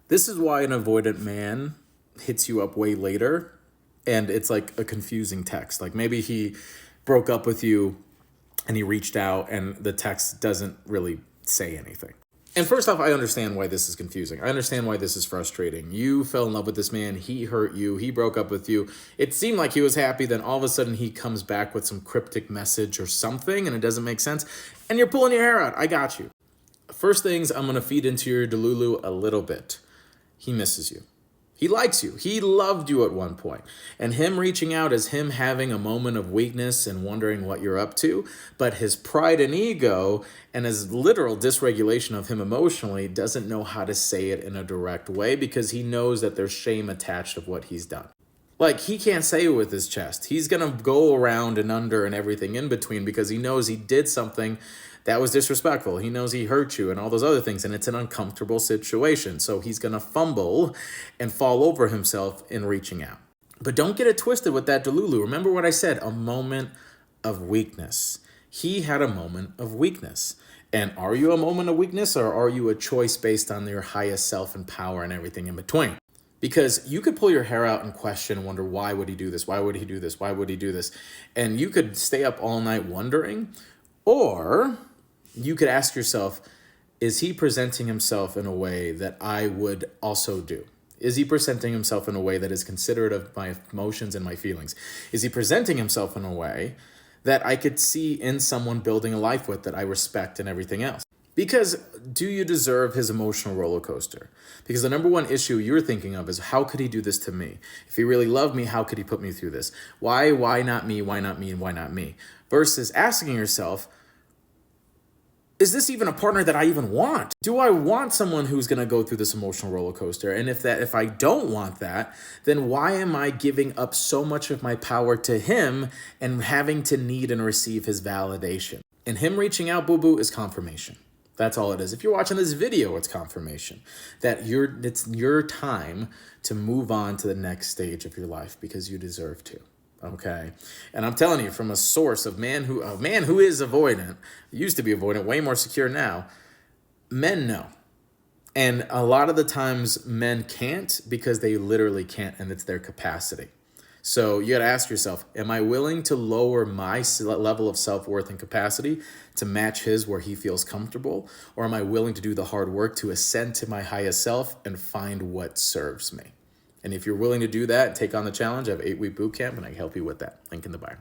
This is why an avoidant man hits you up way later and it's like a confusing text. Like maybe he broke up with you and he reached out and the text doesn't really say anything. And first off, I understand why this is confusing. I understand why this is frustrating. You fell in love with this man. He hurt you. He broke up with you. It seemed like he was happy. Then all of a sudden he comes back with some cryptic message or something and it doesn't make sense. And you're pulling your hair out. I got you. First things, I'm going to feed into your Delulu a little bit. He misses you. He likes you. He loved you at one point. And him reaching out is him having a moment of weakness and wondering what you're up to. But his pride and ego and his literal dysregulation of him emotionally doesn't know how to say it in a direct way because he knows that there's shame attached of what he's done. Like, he can't say it with his chest. He's going to go around and under and everything in between because he knows he did something that was disrespectful. He knows he hurt you and all those other things, and it's an uncomfortable situation. So he's going to fumble and fall over himself in reaching out. But don't get it twisted with that Delulu. Remember what I said, a moment of weakness. He had a moment of weakness. And are you a moment of weakness, or are you a choice based on your highest self and power and everything in between? Because you could pull your hair out and question and wonder, why would he do this? Why would he do this? Why would he do this? And you could stay up all night wondering, or you could ask yourself, is he presenting himself in a way that I would also do? Is he presenting himself in a way that is considerate of my emotions and my feelings? Is he presenting himself in a way that I could see in someone building a life with that I respect and everything else? Because do you deserve his emotional roller coaster? Because the number one issue you're thinking of is, how could he do this to me? If he really loved me, how could he put me through this? Why not me? Why not me? And why not me? Versus asking yourself, is this even a partner that I even want? Do I want someone who's going to go through this emotional roller coaster? And if I don't want that, then why am I giving up so much of my power to him and having to need and receive his validation? And him reaching out, boo-boo, is confirmation. That's all it is. If you're watching this video, it's confirmation that it's your time to move on to the next stage of your life because you deserve to. Okay. And I'm telling you from a source of a man who is avoidant, used to be avoidant, way more secure now, men know. And a lot of the times men can't because they literally can't, and it's their capacity. So you got to ask yourself, am I willing to lower my level of self-worth and capacity to match his where he feels comfortable? Or am I willing to do the hard work to ascend to my highest self and find what serves me? And if you're willing to do that, take on the challenge, I have 8-week boot camp and I can help you with that. Link in the bio.